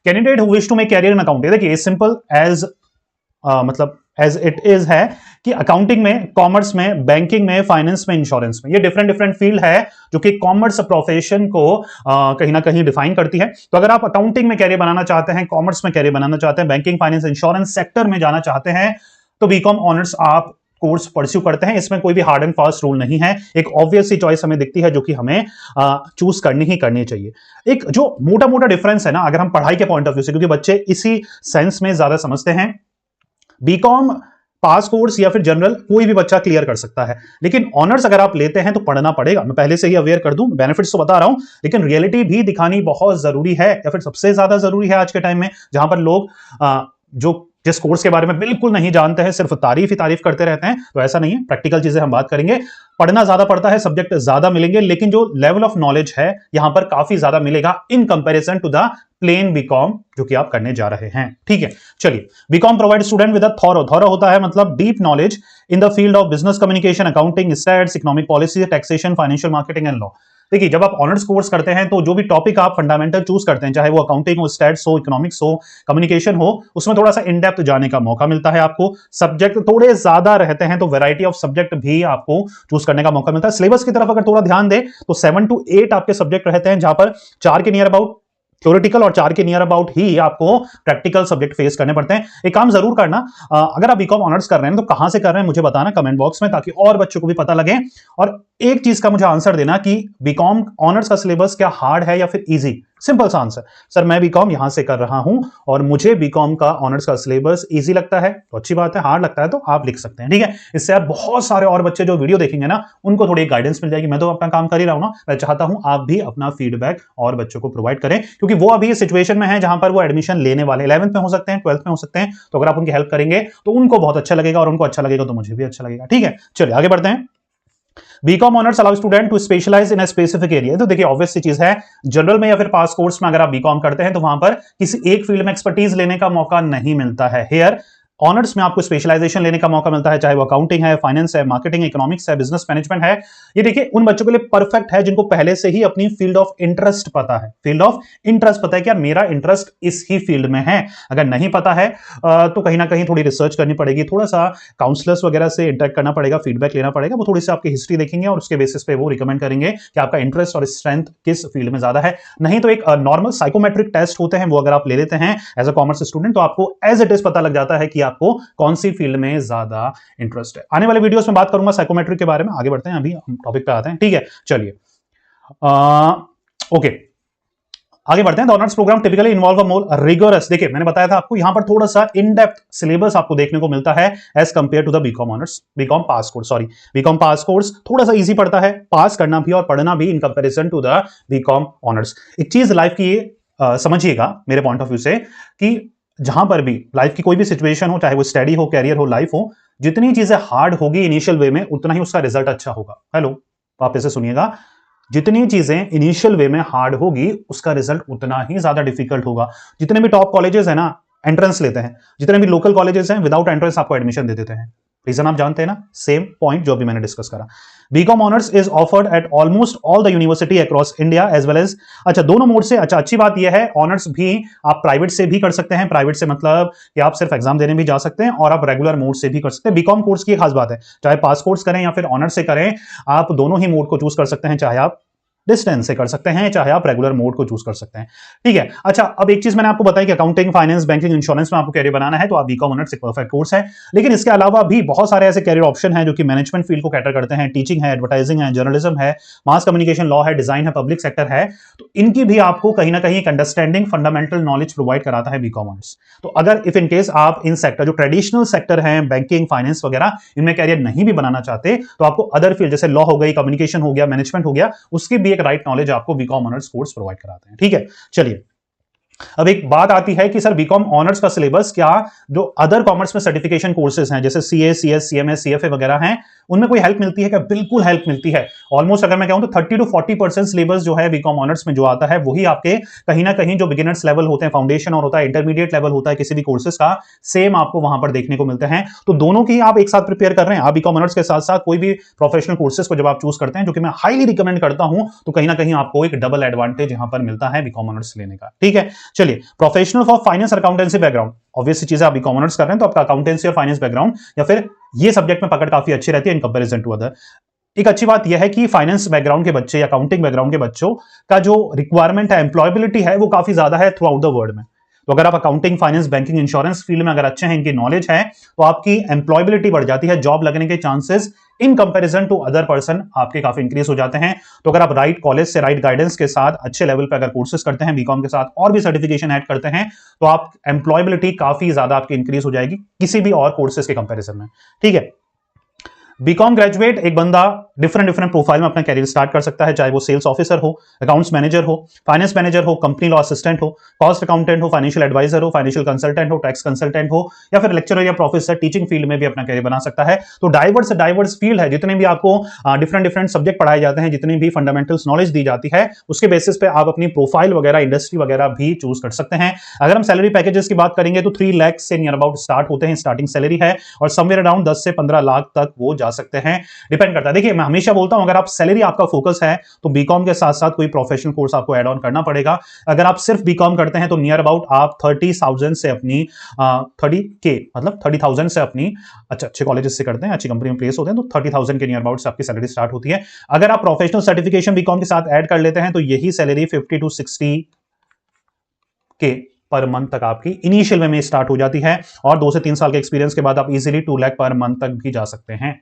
Candidate who wish to make career in accounting, देखिए simple as मतलब as it is है कि accounting में, कॉमर्स में, बैंकिंग में, फाइनेंस में, इंश्योरेंस में, ये डिफरेंट डिफरेंट फील्ड है जो कि कॉमर्स प्रोफेशन को कहीं ना कहीं डिफाइन करती है। तो अगर आप अकाउंटिंग में कैरियर बनाना चाहते हैं, कॉमर्स में कैरियर बनाना चाहते हैं, बैंकिंग, फाइनेंस, इंश्योरेंस सेक्टर में जाना चाहते हैं, तो बीकॉम ऑनर्स आप कोर्स परस्यू करते हैं। इसमें कोई भी हार्ड एंड फास्ट रूल नहीं है, एक ऑब्वियस सी चॉइस हमें दिखती है जो कि हमें चूज करनी ही करनी चाहिए। एक जो मोटा मोटा डिफरेंस है ना, अगर हम पढ़ाई के पॉइंट ऑफ व्यू से, क्योंकि बच्चे इसी सेंस में ज्यादा समझते हैं, बीकॉम पास कोर्स या फिर जनरल कोई भी बच्चा क्लियर कर सकता है, लेकिन ऑनर्स अगर आप लेते हैं तो पढ़ना पड़ेगा। मैं पहले से ही अवेयर कर दूं, बेनिफिट्स तो बता रहा हूं, लेकिन रियलिटी भी दिखानी बहुत जरूरी है, या फिर सबसे ज्यादा जरूरी है आज के टाइम में, जहां पर लोग जो जिस कोर्स के बारे में बिल्कुल नहीं जानते हैं, सिर्फ तारीफ ही तारीफ करते रहते हैं। तो ऐसा नहीं है, प्रैक्टिकल चीजें हम बात करेंगे। पढ़ना ज्यादा पड़ता है, सब्जेक्ट ज्यादा मिलेंगे, लेकिन जो लेवल ऑफ नॉलेज है यहां पर काफी ज्यादा मिलेगा in comparison to the plain BCom जो कि आप करने जा रहे हैं। ठीक है, चलिए। BCom provide student with a thorough होता है मतलब deep knowledge in the field of business communication, accounting, stats, economic policy, taxation, financial marketing and law. देखिए, जब आप ऑनर्स कोर्स करते हैं तो जो भी टॉपिक आप फंडामेंटल चूज करते हैं, चाहे वो अकाउंटिंग हो, स्टैट्स हो, इकोनॉमिक्स हो, कम्युनिकेशन हो, उसमें थोड़ा सा इन डेप्थ जाने का मौका मिलता है आपको। सब्जेक्ट थोड़े ज्यादा रहते हैं तो वैरायटी ऑफ सब्जेक्ट भी आपको चूज करने का मौका मिलता है। सिलेबस की तरफ अगर थोड़ा ध्यान दे तो 7 to 8 आपके सब्जेक्ट रहते हैं, जहां पर 4 के नियर अबाउट थ्योरेटिकल और 4 के नियर अबाउट ही आपको प्रैक्टिकल सब्जेक्ट फेस करने पड़ते हैं। एक काम जरूर करना, अगर आप बीकॉम ऑनर्स कर रहे हैं तो कहां से कर रहे हैं मुझे बताना कमेंट बॉक्स में, ताकि और बच्चों को भी पता लगे। और एक चीज का मुझे आंसर देना कि बीकॉम ऑनर्स का सिलेबस क्या हार्ड है या फिर इजी। सिंपल सा आंसर, सर मैं बीकॉम यहां से कर रहा हूं और मुझे बीकॉम का ऑनर्स का सिलेबस इजी लगता है, तो अच्छी बात है। हार्ड लगता है तो आप लिख सकते हैं, ठीक है। इससे आप बहुत सारे और बच्चे जो वीडियो देखेंगे ना, उनको थोड़ी गाइडेंस मिल जाएगी। मैं तो अपना काम कर ही रहा हूं ना, मैं चाहता हूं आप भी अपना फीडबैक और बच्चों को प्रोवाइड करें, क्योंकि वो अभी सिचुएशन में है जहां पर वो एडमिशन लेने वाले 11th में हो सकते हैं, 12th में हो सकते हैं। तो अगर आप उनकी हेल्प करेंगे तो उनको बहुत अच्छा लगेगा, और उनको अच्छा लगेगा तो मुझे भी अच्छा लगेगा। ठीक है, चलिए आगे बढ़ते हैं। BCom honours allow student to specialise in a specific area. तो देखिए ऑब्वियस सी चीज है, जनरल में या फिर पास कोर्स में अगर आप बीकॉम करते हैं तो वहां पर किसी एक फील्ड में एक्सपर्टीज लेने का मौका नहीं मिलता है। हियर ऑनर्स में आपको स्पेशलाइजेशन लेने का मौका मिलता है, चाहे वो अकाउंटिंग है, फाइनेंस है, मार्केटिंग, इकोनॉमिक्स है, बिजनेस मैनेजमेंट है। ये देखिए उन बच्चों के लिए परफेक्ट है जिनको पहले से ही अपनी फील्ड ऑफ इंटरेस्ट पता है। फील्ड ऑफ इंटरेस्ट पता है कि यार मेरा इंटरेस्ट इस ही फील्ड में है। अगर नहीं पता है तो कहीं ना कहीं थोड़ी रिसर्च करनी पड़ेगी, थोड़ा सा काउंसलर्स वगैरह से इंटरेक्ट करना पड़ेगा, फीडबैक लेना पड़ेगा। वो थोड़ी सी आपकी हिस्ट्री देखेंगे और उसके बेसिस पे वो रिकमेंड करेंगे कि आपका इंटरेस्ट और स्ट्रेंथ किस फील्ड में ज्यादा है। नहीं तो एक नॉर्मल साइकोमेट्रिक टेस्ट होते हैं, वो अगर आप ले लेते हैं एज अ कॉमर्स स्टूडेंट तो आपको एज इट इज पता लग जाता है कि आपको कौन सी फील्ड में ज्यादा इंटरेस्ट है। आने वाले वीडियोस में बात करूंगा साइकोमेट्रिक के बारे में। आगे बढ़ते हैं, अभी हम टॉपिक पे आते हैं, ठीक है। चलिए ओके, आगे बढ़ते हैं। The honours programme typically involve a more rigorous, देखिए मैंने बताया था आपको यहां पर थोड़ा सा इन डेप्थ सिलेबस आपको देखने को मिलता है as compare to the BCom honours, BCom pass course, sorry BCom pass course थोड़ा सा इजी पड़ता है, पास करना भी और पढ़ना भी in comparison to the BCom honours. एक चीज लाइफ की समझिएगा मेरे पॉइंट ऑफ व्यू से, कि जहां पर भी लाइफ की कोई भी सिचुएशन हो, चाहे वो स्टडी हो, कैरियर हो, लाइफ हो, जितनी चीजें हार्ड होगी इनिशियल वे में उतना ही उसका रिजल्ट अच्छा होगा। हेलो, वापस से सुनिएगा, जितनी चीजें इनिशियल वे में हार्ड होगी उसका रिजल्ट उतना ही ज्यादा डिफिकल्ट होगा। जितने भी टॉप कॉलेजेस है ना एंट्रेंस लेते हैं, जितने भी लोकल कॉलेजेस हैं विदाउट एंट्रेंस आपको एडमिशन दे देते हैं। रीजन आप जानते हैं ना, सेम पॉइंट जो अभी मैंने डिस्कस करा। BCom honours is offered at almost all the university across India as well as, अच्छा दोनों मोड से, अच्छा अच्छी बात यह है ऑनर्स भी आप प्राइवेट से भी कर सकते हैं। प्राइवेट से मतलब कि आप सिर्फ एग्जाम देने भी जा सकते हैं, और आप रेगुलर मोड से भी कर सकते हैं। बीकॉम कोर्स की खास बात है, चाहे पास कोर्स करें या फिर ऑनर्स से करें, आप दोनों ही मोड को चूज कर सकते हैं। चाहे आप डिस्टेंस से कर सकते हैं, चाहे आप रेगुलर मोड को चूज कर सकते हैं, ठीक है। अच्छा, अब एक चीज मैंने आपको बताई कि अकाउंटिंग, फाइनेंस, बैंकिंग, इंश्योरेंस में आपको कैरियर बनाना है तो आप बीकॉम ऑनर्स एक परफेक्ट कोर्स है। लेकिन इसके अलावा भी बहुत सारे ऐसे कैरियर ऑप्शन हैं जो कि मैनेजमेंट फील्ड को कैटर करते हैं। टीचिंग है, एडवर्टाइजिंग है, जर्नलिज्म है, मास कम्युनिकेशन, लॉ है, डिजाइन है, पब्लिक सेक्टर है। तो इनकी भी आपको कहीं ना कहीं एक अंडरस्टैंडिंग, फंडामेंटल नॉलेज प्रोवाइड कराता है बीकॉम ऑनर्स। तो अगर इफ इन केस आप इन सेक्टर जो ट्रेडिशनल सेक्टर है, बैंकिंग, फाइनेंस वगैरह, इनमें कैरियर नहीं भी बनाना चाहते तो आपको अदर फील्ड जैसे लॉ हो गई, कम्युनिकेशन हो गया, मैनेजमेंट हो गया, उसकी भी एक राइट नॉलेज आपको बीकॉम ऑनर्स कोर्स प्रोवाइड कराते हैं, ठीक है। चलिए, अब एक बात आती है कि सर बीकॉम ऑनर्स का सिलेबस क्या जो अदर कॉमर्स में सर्टिफिकेशन कोर्सेज हैं जैसे सीए, सीएस, सीएमएस, सीएफए वगैरह हैं, उनमें कोई हेल्प मिलती है क्या? बिल्कुल हेल्प मिलती है। ऑलमोस्ट अगर मैं कहूं तो 30 to 40% सिलेबस जो है बीकॉम ऑनर्स में जो आता है वही आपके कहीं ना कहीं जो बिगिनर्स लेवल होते हैं, फाउंडेशन और होता है, इंटरमीडिएट लेवल होता है किसी भी कोर्सेज का, सेम आपको वहां पर देखने को मिलते हैं। तो दोनों की आप एक साथ प्रिपेयर कर रहे हैं। आप बीकॉम ऑनर्स के साथ साथ कोई भी प्रोफेशनल कोर्सेज को जब आप चूज करते हैं, जो कि मैं हाईली रिकमेंड करता हूं, तो कहीं ना कहीं आपको एक डबल एडवांटेज यहां पर मिलता है बीकॉम ऑनर्स लेने का, ठीक है। चलिए, professional for finance accountancy background, obviously चीजें अभी कॉमर्स कर रहे हैं तो आपका अकाउंटेंसी और फाइनेंस बैकग्राउंड या फिर ये सब्जेक्ट में पकड़ काफी अच्छी रहती है इन कंपैरिजन टू अदर। एक अच्छी बात यह है कि फाइनेंस बैकग्राउंड के बच्चे या अकाउंटिंग बैकग्राउंड के बच्चों का जो रिक्वायरमेंट है, एम्प्लॉयबिलिटी है, वो काफी ज्यादा है थ्रू आउट द वर्ल्ड में। तो अगर आप accounting, finance, banking, insurance field में अगर अच्छे हैं, इनकी नॉलेज है, तो आपकी एम्प्लॉयबिलिटी बढ़ जाती है, जॉब लगने के chances in comparison to other person आपके काफी इंक्रीज हो जाते हैं। तो अगर आप राइट कॉलेज से, राइट गाइडेंस के साथ, अच्छे लेवल पे अगर कोर्सेज करते हैं बीकॉम के साथ और भी सर्टिफिकेशन ऐड करते हैं, तो आप एम्प्लॉयबिलिटी काफी ज्यादा आपकी इंक्रीज हो जाएगी किसी भी और कोर्सेज के कंपैरिजन में। ठीक है, बीकॉम ग्रेजुएट एक बंदा डिफरेंट प्रोफाइल में अपना कैरियर स्टार्ट कर सकता है, चाहे वो सेल्स ऑफिसर हो, अकाउंट्स मैनेजर हो, फाइनेंस मैनेजर हो, कंपनी लॉ असिस्टेंट हो, कॉस्ट अकाउंटेंट हो, फाइनेंशियल एडवाइजर हो, फाइनेंशियल कंसल्टेंट हो, टैक्स कंसल्टेंट हो, या फिर लेक्चरर या प्रोफेसर टीचिंग फील्ड में भी अपना कैरियर बना सकता है। तो डाइवर्स फील्ड है, जितने भी आपको डिफरेंट सब्जेक्ट पढ़ाए जाते हैं, जितनी भी फंडामेंटल्स नॉलेज दी जाती है, उसके बेसिस पे आप अपनी प्रोफाइल वगैरह, इंडस्ट्री वगैरह भी चूज कर सकते हैं। अगर हम सैलरी पैकेजेस की बात करेंगे तो 3 लाख से नियर अबाउट स्टार्ट होते हैं, स्टार्टिंग सैलरी है, और समवेयर अराउंड 10 से 15 लाख तक वो जा सकते हैं, डिपेंड करता है। देखिए, मैं हमेशा बोलता हूं, अगर आप सैलरी आपका फोकस है तो बीकॉम के साथ साथ कोई प्रोफेशनल कोर्स आपको ऐड ऑन करना पड़ेगा। अगर आप सिर्फ बीकॉम करते हैं तो नियर अबाउट आप 30,000 से अपनी 30K मतलब 30,000 से अपनी अच्छे कॉलेजेस से करते हैं, अच्छी कंपनी में प्लेस होते हैं, तो 30,000 के नियर अबाउट से आपकी सैलरी स्टार्ट होती है। अगर आप प्रोफेशनल सर्टिफिकेशन बीकॉम के साथ ऐड कर लेते हैं तो यही salary 50 to 60K per month तक आपकी इनिशियल में स्टार्ट हो जाती है, और 2 से 3 साल के एक्सपीरियंस के बाद आप इजीली 2 लाख पर मंथ तक भी जा सकते हैं।